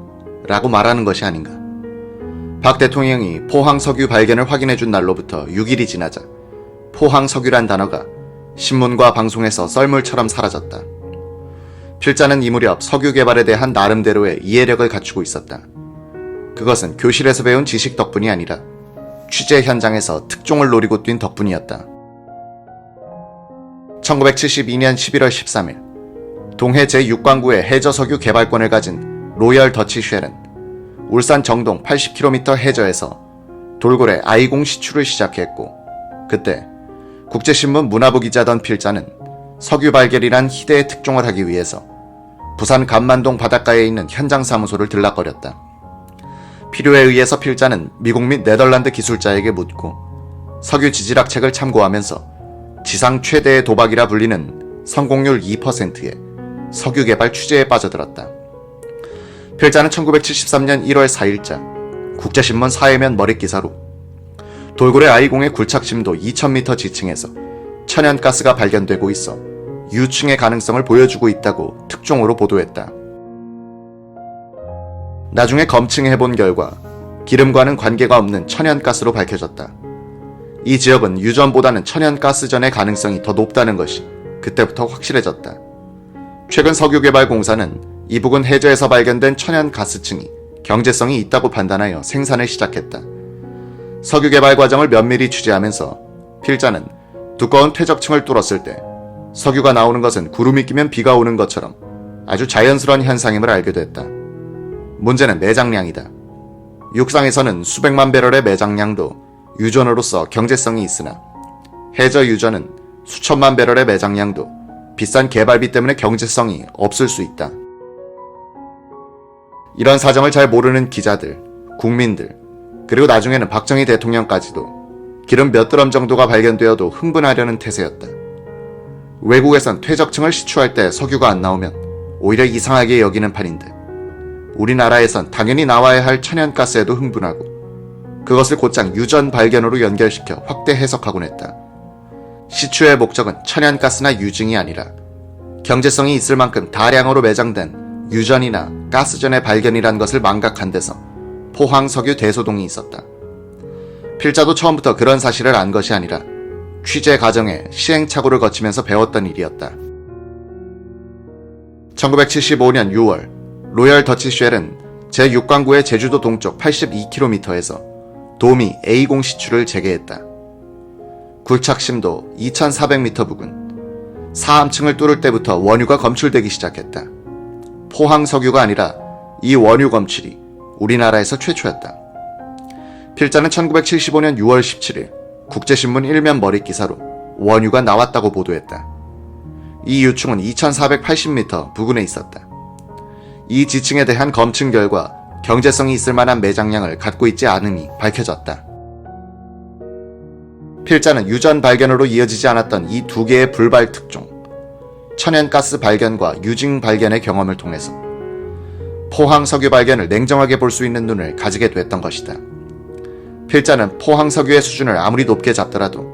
라고 말하는 것이 아닌가. 박 대통령이 포항 석유 발견을 확인해준 날로부터 6일이 지나자 포항 석유란 단어가 신문과 방송에서 썰물처럼 사라졌다. 필자는 이 무렵 석유 개발에 대한 나름대로의 이해력을 갖추고 있었다. 그것은 교실에서 배운 지식 덕분이 아니라 취재 현장에서 특종을 노리고 뛴 덕분이었다. 1972년 11월 13일 동해 제6광구의 해저석유 개발권을 가진 로열 더치 쉘은 울산 정동 80km 해저에서 돌고래 아이공 시추를 시작했고, 그때 국제신문 문화부 기자던 필자는 석유 발견이란 희대의 특종을 하기 위해서 부산 감만동 바닷가에 있는 현장 사무소를 들락거렸다. 필요에 의해서 필자는 미국 및 네덜란드 기술자에게 묻고 석유 지질학 책을 참고하면서 지상 최대의 도박이라 불리는 성공률 2%의 석유 개발 취재에 빠져들었다. 필자는 1973년 1월 4일자 국제신문 사회면 머릿기사로 돌고래 아이공의 굴착심도 2000m 지층에서 천연가스가 발견되고 있어 유충의 가능성을 보여주고 있다고 특종으로 보도했다. 나중에 검증해본 결과 기름과는 관계가 없는 천연가스로 밝혀졌다. 이 지역은 유전보다는 천연가스전의 가능성이 더 높다는 것이 그때부터 확실해졌다. 최근 석유개발공사는 이 부근 해저에서 발견된 천연가스층이 경제성이 있다고 판단하여 생산을 시작했다. 석유개발 과정을 면밀히 취재하면서 필자는 두꺼운 퇴적층을 뚫었을 때 석유가 나오는 것은 구름이 끼면 비가 오는 것처럼 아주 자연스러운 현상임을 알게 됐다. 문제는 매장량이다. 육상에서는 수백만 배럴의 매장량도 유전으로서 경제성이 있으나 해저 유전은 수천만 배럴의 매장량도 비싼 개발비 때문에 경제성이 없을 수 있다. 이런 사정을 잘 모르는 기자들, 국민들, 그리고 나중에는 박정희 대통령까지도 기름 몇 드럼 정도가 발견되어도 흥분하려는 태세였다. 외국에선 퇴적층을 시추할 때 석유가 안 나오면 오히려 이상하게 여기는 판인데 우리나라에선 당연히 나와야 할 천연가스에도 흥분하고 그것을 곧장 유전 발견으로 연결시켜 확대 해석하곤 했다. 시추의 목적은 천연가스나 유증이 아니라 경제성이 있을 만큼 다량으로 매장된 유전이나 가스전의 발견이란 것을 망각한 데서 포항 석유 대소동이 있었다. 필자도 처음부터 그런 사실을 안 것이 아니라 취재 과정에 시행착오를 거치면서 배웠던 일이었다. 1975년 6월 로열 더치 쉘은 제6광구의 제주도 동쪽 82km에서 도미 A공 시추를 재개했다. 굴착심도 2400m 부근, 사암층을 뚫을 때부터 원유가 검출되기 시작했다. 포항 석유가 아니라 이 원유 검출이 우리나라에서 최초였다. 필자는 1975년 6월 17일 국제신문 일면 머릿기사로 원유가 나왔다고 보도했다. 이 유충은 2480m 부근에 있었다. 이 지층에 대한 검증 결과 경제성이 있을 만한 매장량을 갖고 있지 않음이 밝혀졌다. 필자는 유전 발견으로 이어지지 않았던 이 두 개의 불발 특종, 천연가스 발견과 유증 발견의 경험을 통해서 포항 석유 발견을 냉정하게 볼 수 있는 눈을 가지게 됐던 것이다. 필자는 포항 석유의 수준을 아무리 높게 잡더라도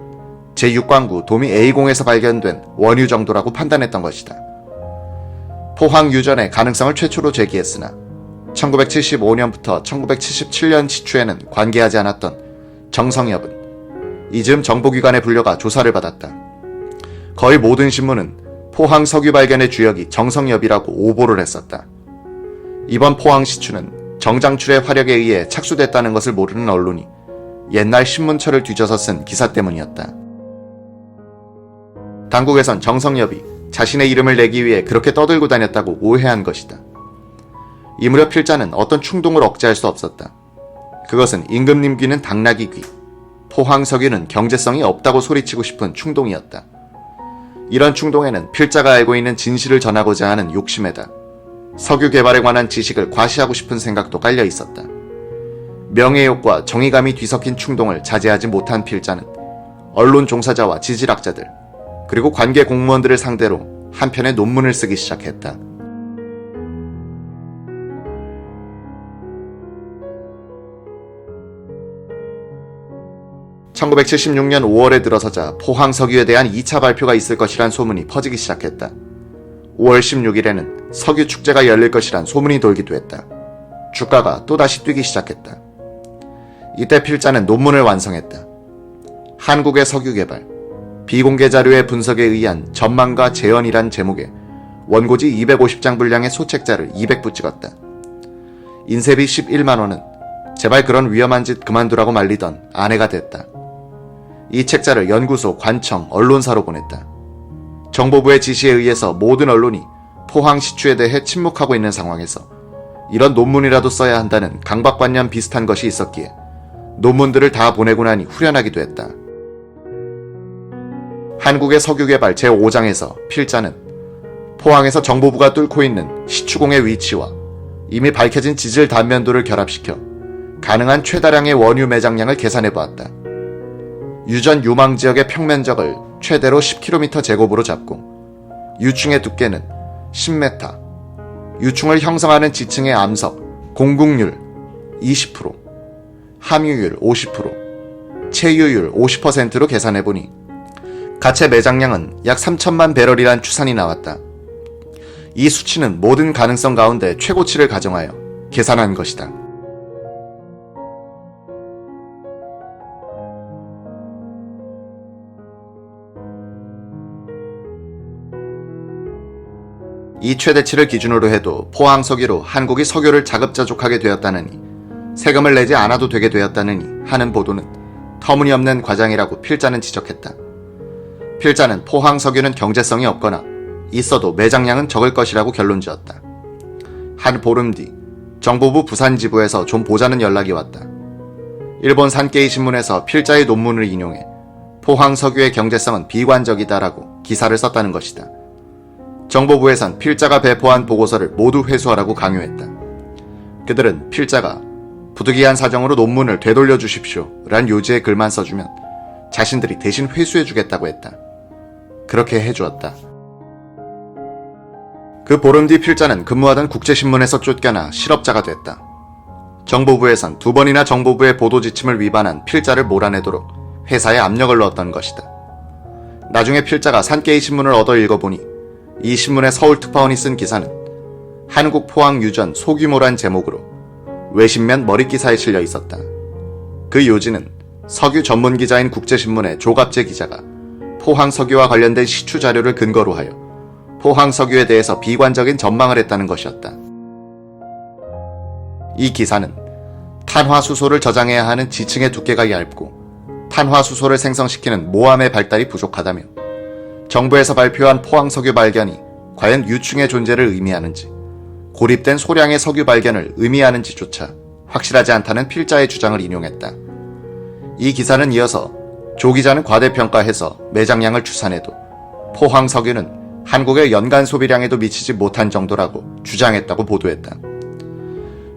제6광구 도미 A공에서 발견된 원유 정도라고 판단했던 것이다. 포항 유전의 가능성을 최초로 제기했으나 1975년부터 1977년 시추에는 관계하지 않았던 정성엽은 이즈음 정보기관에 불려가 조사를 받았다. 거의 모든 신문은 포항 석유 발견의 주역이 정성엽이라고 오보를 했었다. 이번 포항 시추는 정장출의 화력에 의해 착수됐다는 것을 모르는 언론이 옛날 신문처를 뒤져서 쓴 기사 때문이었다. 당국에선 정성엽이 자신의 이름을 내기 위해 그렇게 떠들고 다녔다고 오해한 것이다. 이 무렵 필자는 어떤 충동을 억제할 수 없었다. 그것은 임금님 귀는 당나귀 귀, 포항 석유는 경제성이 없다고 소리치고 싶은 충동이었다. 이런 충동에는 필자가 알고 있는 진실을 전하고자 하는 욕심에다 석유 개발에 관한 지식을 과시하고 싶은 생각도 깔려 있었다. 명예욕과 정의감이 뒤섞인 충동을 자제하지 못한 필자는 언론 종사자와 지질학자들, 그리고 관계 공무원들을 상대로 한편의 논문을 쓰기 시작했다. (1976년 5월에) 들어서자 포항 석유에 대한 2차 발표가 있을 것이란 소문이 퍼지기 시작했다. 5월 16일에는 석유 축제가 열릴 것이란 소문이 돌기도 했다. 주가가 또다시 뛰기 시작했다. 이때 필자는 논문을 완성했다. 한국의 석유 개발, 비공개 자료의 분석에 의한 전망과 재현이란 제목의 원고지 250장 분량의 소책자를 200부 찍었다. 인쇄비 11만원은 제발 그런 위험한 짓 그만두라고 말리던 아내가 됐다. 이 책자를 연구소, 관청, 언론사로 보냈다. 정보부의 지시에 의해서 모든 언론이 포항 시추에 대해 침묵하고 있는 상황에서 이런 논문이라도 써야 한다는 강박관념 비슷한 것이 있었기에 논문들을 다 보내고 나니 후련하기도 했다. 한국의 석유개발 제5장에서 필자는 포항에서 정보부가 뚫고 있는 시추공의 위치와 이미 밝혀진 지질 단면도를 결합시켜 가능한 최다량의 원유 매장량을 계산해보았다. 유전 유망 지역의 평면적을 최대로 10km 제곱으로 잡고 유충의 두께는 10m, 유충을 형성하는 지층의 암석, 공국률 20%, 함유율 50%, 체유율 50%로 계산해보니 가채 매장량은 약 3천만 배럴이란 추산이 나왔다. 이 수치는 모든 가능성 가운데 최고치를 가정하여 계산한 것이다. 이 최대치를 기준으로 해도 포항 석유로 한국이 석유를 자급자족하게 되었다느니 세금을 내지 않아도 되게 되었다느니 하는 보도는 터무니없는 과장이라고 필자는 지적했다. 필자는 포항 석유는 경제성이 없거나 있어도 매장량은 적을 것이라고 결론지었다. 한 보름 뒤 정보부 부산지부에서 좀 보자는 연락이 왔다. 일본 산케이 신문에서 필자의 논문을 인용해 포항 석유의 경제성은 비관적이다라고 기사를 썼다는 것이다. 정보부에선 필자가 배포한 보고서를 모두 회수하라고 강요했다. 그들은 필자가 부득이한 사정으로 논문을 되돌려 주십시오 란 요지의 글만 써주면 자신들이 대신 회수해주겠다고 했다. 그렇게 해주었다. 그 보름 뒤 필자는 근무하던 국제신문에서 쫓겨나 실업자가 됐다. 정보부에선 2번이나 정보부의 보도 지침을 위반한 필자를 몰아내도록 회사에 압력을 넣었던 것이다. 나중에 필자가 산케이 신문을 얻어 읽어보니 이 신문의 서울특파원이 쓴 기사는 한국 포항 유전 소규모란 제목으로 외신면 머릿기사에 실려 있었다. 그 요지는 석유 전문 기자인 국제신문의 조갑재 기자가 포항 석유와 관련된 시추 자료를 근거로 하여 포항 석유에 대해서 비관적인 전망을 했다는 것이었다. 이 기사는 탄화수소를 저장해야 하는 지층의 두께가 얇고 탄화수소를 생성시키는 모함의 발달이 부족하다며 정부에서 발표한 포항 석유 발견이 과연 유충의 존재를 의미하는지 고립된 소량의 석유 발견을 의미하는지조차 확실하지 않다는 필자의 주장을 인용했다. 이 기사는 이어서 조 기자는 과대평가해서 매장량을 추산해도 포항 석유는 한국의 연간 소비량에도 미치지 못한 정도라고 주장했다고 보도했다.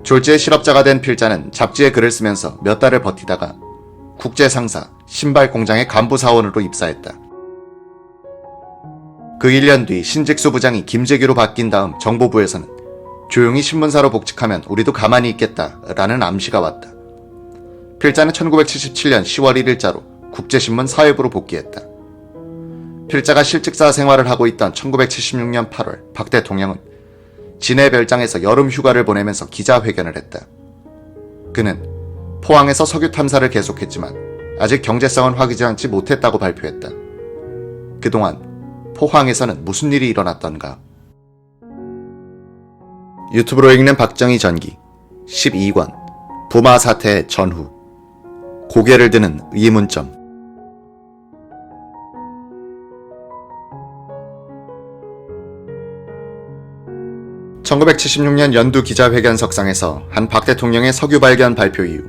졸지에 실업자가 된 필자는 잡지에 글을 쓰면서 몇 달을 버티다가 국제상사 신발 공장의 간부 사원으로 입사했다. 그 1년 뒤 신직수 부장이 김재규로 바뀐 다음 정보부에서는 조용히 신문사로 복직하면 우리도 가만히 있겠다라는 암시가 왔다. 필자는 1977년 10월 1일자로 국제신문 사회부로 복귀했다. 필자가 실직사 생활을 하고 있던 1976년 8월 박 대통령은 진해 별장에서 여름 휴가를 보내면서 기자회견을 했다. 그는 포항에서 석유 탐사를 계속했지만 아직 경제성은 확인하지 못했다고 발표했다. 그동안 포항에서는 무슨 일이 일어났던가? 유튜브로 읽는 박정희 전기 12권 부마 사태 전후 고개를 드는 의문점. (1976년) 연두 기자회견석상에서 한 박 대통령의 석유 발견 발표 이후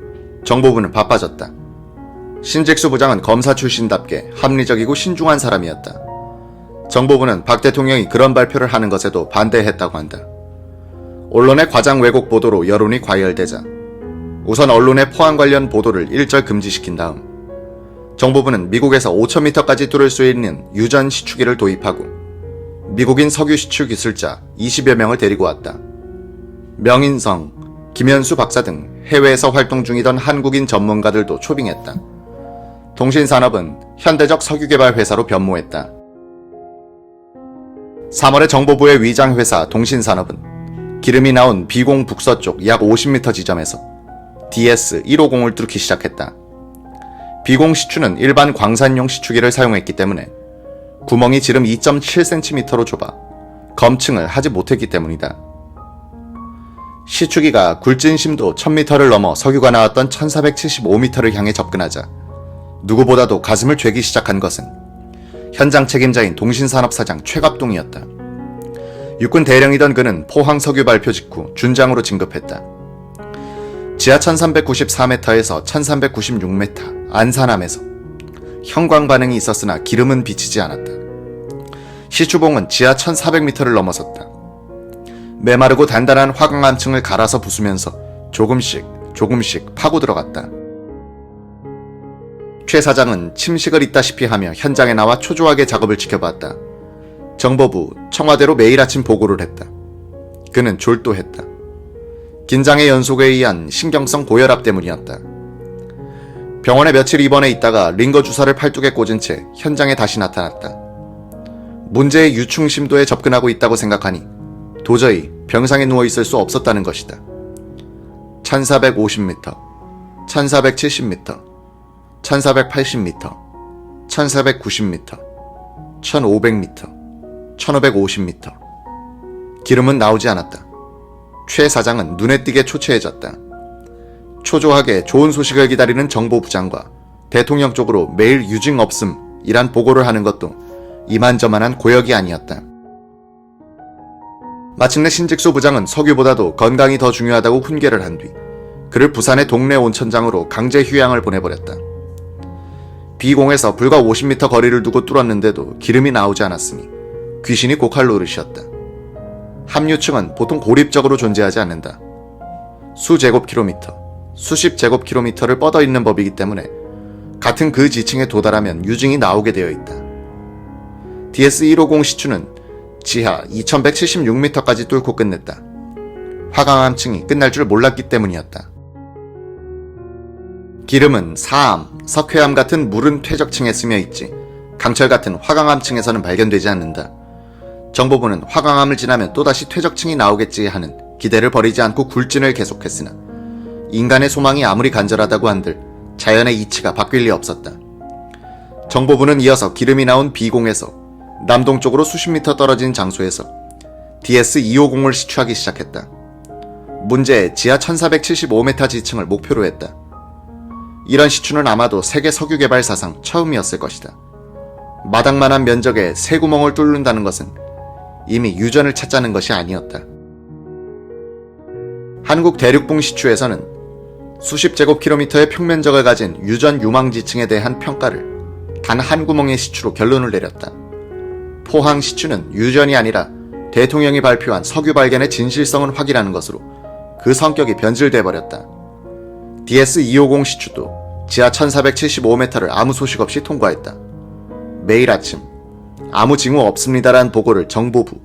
정보부는 바빠졌다. 신직수 부장은 검사 출신답게 합리적이고 신중한 사람이었다. 정보부는 박 대통령이 그런 발표를 하는 것에도 반대했다고 한다. 언론의 과장 왜곡 보도로 여론이 과열되자 우선 언론의 포항 관련 보도를 일절 금지시킨 다음 정보부는 미국에서 5,000m까지 뚫을 수 있는 유전 시추기를 도입하고 미국인 석유 시추 기술자 20여 명을 데리고 왔다. 명인성, 김현수 박사 등 해외에서 활동 중이던 한국인 전문가들도 초빙했다. 동신산업은 현대적 석유개발 회사로 변모했다. 3월에 정보부의 위장회사 동신산업은 기름이 나온 비공 북서쪽 약 50m 지점에서 DS-150을 뚫기 시작했다. 비공 시추는 일반 광산용 시추기를 사용했기 때문에 구멍이 지름 2.7cm로 좁아 검층을 하지 못했기 때문이다. 시추기가 굴진 심도 1000m를 넘어 석유가 나왔던 1475m를 향해 접근하자 누구보다도 가슴을 죄기 시작한 것은 현장 책임자인 동신산업 사장 최갑동이었다. 육군 대령이던 그는 포항 석유 발표 직후 준장으로 진급했다. 지하 1394m에서 1396m 안산함에서 형광 반응이 있었으나 기름은 비치지 않았다. 시추봉은 지하 1400m를 넘어섰다. 메마르고 단단한 화강암층을 갈아서 부수면서 조금씩 파고 들어갔다. 최 사장은 침식을 있다시피 하며 현장에 나와 초조하게 작업을 지켜봤다. 정보부, 청와대로 매일 아침 보고를 했다. 그는 졸도했다. 긴장의 연속에 의한 신경성 고혈압 때문이었다. 병원에 며칠 입원해 있다가 링거 주사를 팔뚝에 꽂은 채 현장에 다시 나타났다. 문제의 유충 심도에 접근하고 있다고 생각하니 도저히 병상에 누워있을 수 없었다는 것이다. 1450m, 1470m, 1480m, 1490m, 1500m, 1550m. 기름은 나오지 않았다. 최 사장은 눈에 띄게 초췌해졌다. 초조하게 좋은 소식을 기다리는 정보부장과 대통령 쪽으로 매일 유증 없음이란 보고를 하는 것도 이만저만한 고역이 아니었다. 마침내 신직수 부장은 석유보다도 건강이 더 중요하다고 훈계를 한 뒤 그를 부산의 동네 온천장으로 강제 휴양을 보내버렸다. 비공에서 불과 50m 거리를 두고 뚫었는데도 기름이 나오지 않았으니 귀신이 고칼 노릇이었다. 함유층은 보통 고립적으로 존재하지 않는다. 수제곱킬로미터, 수십 제곱킬로미터를 뻗어 있는 법이기 때문에 같은 그 지층에 도달하면 유증이 나오게 되어 있다. DS-150 시추는 지하 2176m까지 뚫고 끝냈다. 화강암층이 끝날 줄 몰랐기 때문이었다. 기름은 사암, 석회암 같은 물은 퇴적층에 스며 있지 강철 같은 화강암층에서는 발견되지 않는다. 정보부는 화강암을 지나면 또다시 퇴적층이 나오겠지 하는 기대를 버리지 않고 굴진을 계속했으나 인간의 소망이 아무리 간절하다고 한들 자연의 이치가 바뀔 리 없었다. 정보부는 이어서 기름이 나온 비공에서 남동쪽으로 수십 미터 떨어진 장소에서 DS-250을 시추하기 시작했다. 문제의 지하 1475m 지층을 목표로 했다. 이런 시추는 아마도 세계 석유 개발 사상 처음이었을 것이다. 마당만한 면적에 새 구멍을 뚫는다는 것은 이미 유전을 찾자는 것이 아니었다. 한국 대륙붕 시추에서는 수십 제곱킬로미터의 평면적을 가진 유전 유망지층에 대한 평가를 단 한 구멍의 시추로 결론을 내렸다. 포항 시추는 유전이 아니라 대통령이 발표한 석유 발견의 진실성을 확인하는 것으로 그 성격이 변질돼 버렸다. DS-250 시추도 지하 1475m를 아무 소식 없이 통과했다. 매일 아침 아무 징후 없습니다란 보고를 정보부,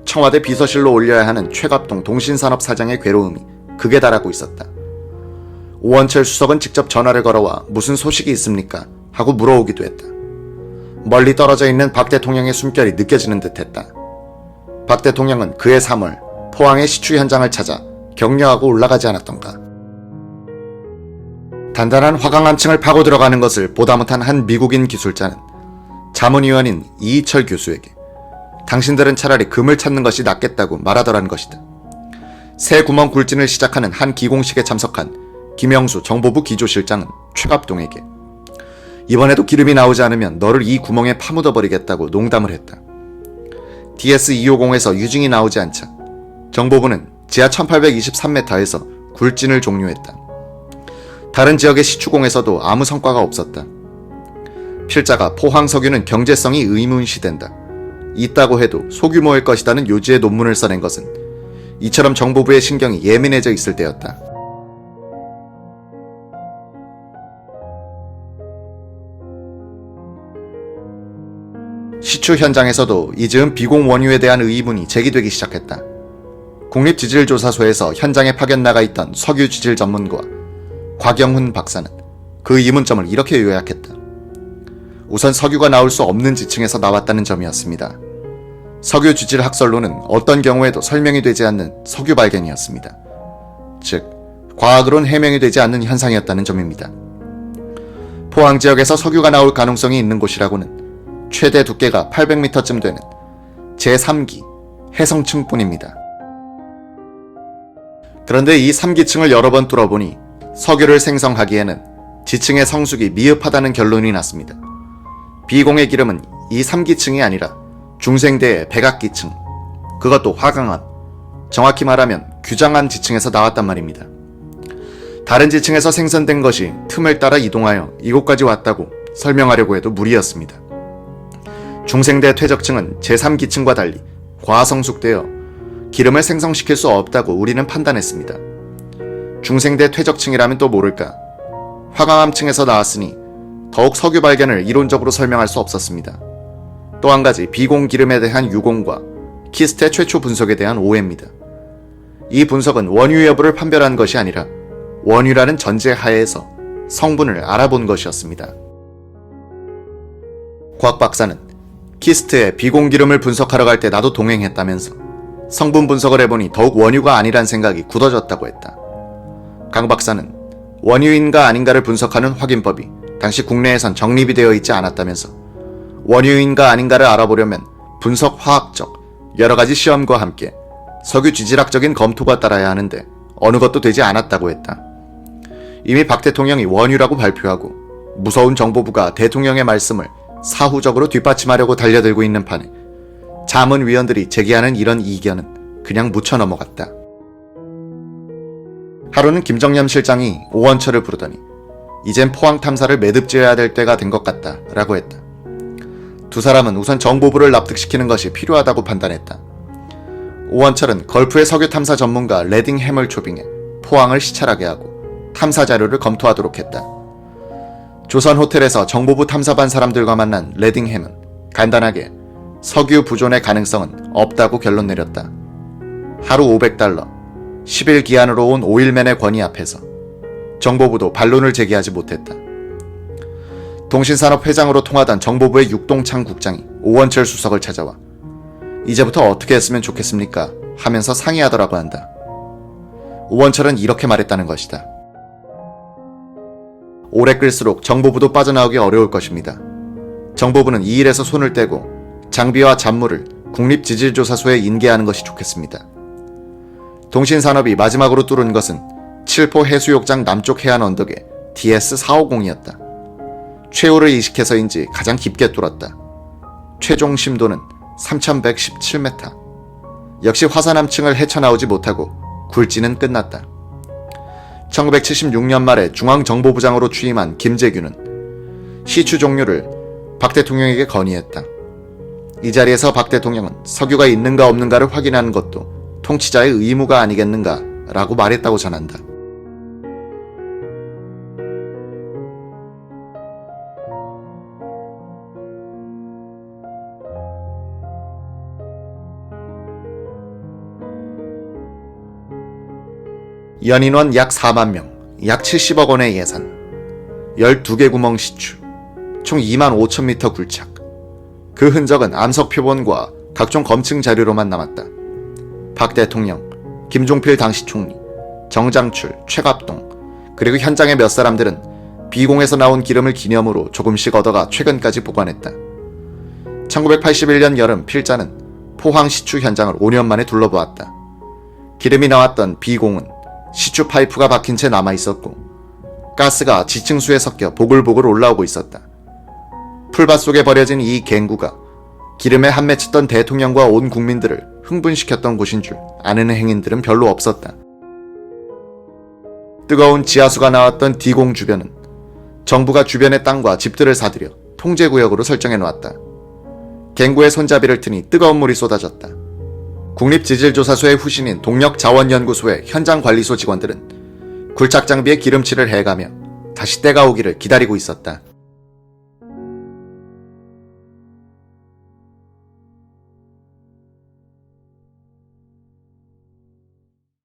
청와대 비서실로 올려야 하는 최갑동 동신산업 사장의 괴로움이 극에 달하고 있었다. 오원철 수석은 직접 전화를 걸어와 무슨 소식이 있습니까? 하고 물어오기도 했다. 멀리 떨어져 있는 박 대통령의 숨결이 느껴지는 듯했다. 박 대통령은 그해 3월 포항의 시추 현장을 찾아 격려하고 올라가지 않았던가. 단단한 화강암층을 파고 들어가는 것을 보다 못한 한 미국인 기술자는 자문위원인 이희철 교수에게 당신들은 차라리 금을 찾는 것이 낫겠다고 말하더란 것이다. 새 구멍 굴진을 시작하는 한 기공식에 참석한 김영수 정보부 기조실장은 최갑동에게 이번에도 기름이 나오지 않으면 너를 이 구멍에 파묻어버리겠다고 농담을 했다. DS-250에서 유증이 나오지 않자 정보부는 지하 1823m에서 굴진을 종료했다. 다른 지역의 시추공에서도 아무 성과가 없었다. 필자가 포항 석유는 경제성이 의문시된다. 있다고 해도 소규모일 것이라는 요지의 논문을 써낸 것은 이처럼 정보부의 신경이 예민해져 있을 때였다. 시추 현장에서도 이즈음 비공 원유에 대한 의문이 제기되기 시작했다. 국립지질조사소에서 현장에 파견 나가 있던 석유지질 전문가 곽영훈 박사는 그 의문점을 이렇게 요약했다. 우선 석유가 나올 수 없는 지층에서 나왔다는 점이었습니다. 석유 주질 학설로는 어떤 경우에도 설명이 되지 않는 석유 발견이었습니다. 즉, 과학으론 해명이 되지 않는 현상이었다는 점입니다. 포항 지역에서 석유가 나올 가능성이 있는 곳이라고는 최대 두께가 800m쯤 되는 제3기 해성층뿐입니다. 그런데 이 3기층을 여러 번 뚫어보니 석유를 생성하기에는 지층의 성숙이 미흡하다는 결론이 났습니다. 비공의 기름은 이 3기층이 아니라 중생대의 백악기층, 그것도 화강암, 정확히 말하면 규장암 지층에서 나왔단 말입니다. 다른 지층에서 생성된 것이 틈을 따라 이동하여 이곳까지 왔다고 설명하려고 해도 무리였습니다. 중생대 퇴적층은 제3기층과 달리 과성숙되어 기름을 생성시킬 수 없다고 우리는 판단했습니다. 중생대 퇴적층이라면 또 모를까. 화강암층에서 나왔으니 더욱 석유 발견을 이론적으로 설명할 수 없었습니다. 또 한 가지 비공 기름에 대한 유공과 키스트의 최초 분석에 대한 오해입니다. 이 분석은 원유 여부를 판별한 것이 아니라 원유라는 전제 하에서 성분을 알아본 것이었습니다. 곽 박사는 키스트의 비공 기름을 분석하러 갈 때 나도 동행했다면서 성분 분석을 해보니 더욱 원유가 아니란 생각이 굳어졌다고 했다. 강 박사는 원유인가 아닌가를 분석하는 확인법이 당시 국내에선 정립이 되어 있지 않았다면서 원유인가 아닌가를 알아보려면 분석 화학적 여러 가지 시험과 함께 석유 지질학적인 검토가 따라야 하는데 어느 것도 되지 않았다고 했다. 이미 박 대통령이 원유라고 발표하고 무서운 정보부가 대통령의 말씀을 사후적으로 뒷받침하려고 달려들고 있는 판에 자문위원들이 제기하는 이런 이견은 그냥 묻혀 넘어갔다. 하루는 김정념 실장이 오원철을 부르더니 이젠 포항 탐사를 매듭지어야 될 때가 된 것 같다 라고 했다. 두 사람은 우선 정보부를 납득시키는 것이 필요하다고 판단했다. 오원철은 걸프의 석유 탐사 전문가 레딩햄을 초빙해 포항을 시찰하게 하고 탐사 자료를 검토하도록 했다. 조선 호텔에서 정보부 탐사반 사람들과 만난 레딩햄은 간단하게 석유 부존의 가능성은 없다고 결론 내렸다. 하루 $500, 10일 기한으로 온 오일맨의 권위 앞에서 정보부도 반론을 제기하지 못했다. 동신산업 회장으로 통하던 정보부의 육동창 국장이 오원철 수석을 찾아와 이제부터 어떻게 했으면 좋겠습니까? 하면서 상의하더라고 한다. 오원철은 이렇게 말했다는 것이다. 오래 끌수록 정보부도 빠져나오기 어려울 것입니다. 정보부는 이 일에서 손을 떼고 장비와 잡물을 국립지질조사소에 인계하는 것이 좋겠습니다. 동신산업이 마지막으로 뚫은 것은 칠포 해수욕장 남쪽 해안 언덕의 DS450이었다. 최후를 이식해서인지 가장 깊게 뚫었다. 최종 심도는 3117m. 역시 화산암층을 헤쳐나오지 못하고 굴지는 끝났다. 1976년 말에 중앙정보부장으로 취임한 김재규는 시추 종료를 박 대통령에게 건의했다. 이 자리에서 박 대통령은 석유가 있는가 없는가를 확인하는 것도 통치자의 의무가 아니겠는가 라고 말했다고 전한다. 연인원 약 4만 명, 약 70억 원의 예산, 12개 구멍 시추, 총 2만 5천 미터 굴착. 그 흔적은 암석 표본과 각종 검증 자료로만 남았다. 박 대통령, 김종필 당시 총리, 정장출, 최갑동, 그리고 현장의 몇 사람들은 비공에서 나온 기름을 기념으로 조금씩 얻어가 최근까지 보관했다. 1981년 여름 필자는 포항 시추 현장을 5년 만에 둘러보았다. 기름이 나왔던 비공은 시추 파이프가 박힌 채 남아있었고 가스가 지층수에 섞여 보글보글 올라오고 있었다. 풀밭 속에 버려진 이 갱구가 기름에 한 맺혔던 대통령과 온 국민들을 흥분시켰던 곳인 줄 아는 행인들은 별로 없었다. 뜨거운 지하수가 나왔던 D공 주변은 정부가 주변의 땅과 집들을 사들여 통제구역으로 설정해 놓았다. 갱구의 손잡이를 트니 뜨거운 물이 쏟아졌다. 국립지질조사소의 후신인 동력자원연구소의 현장관리소 직원들은 굴착 장비에 기름칠을 해가며 다시 때가 오기를 기다리고 있었다.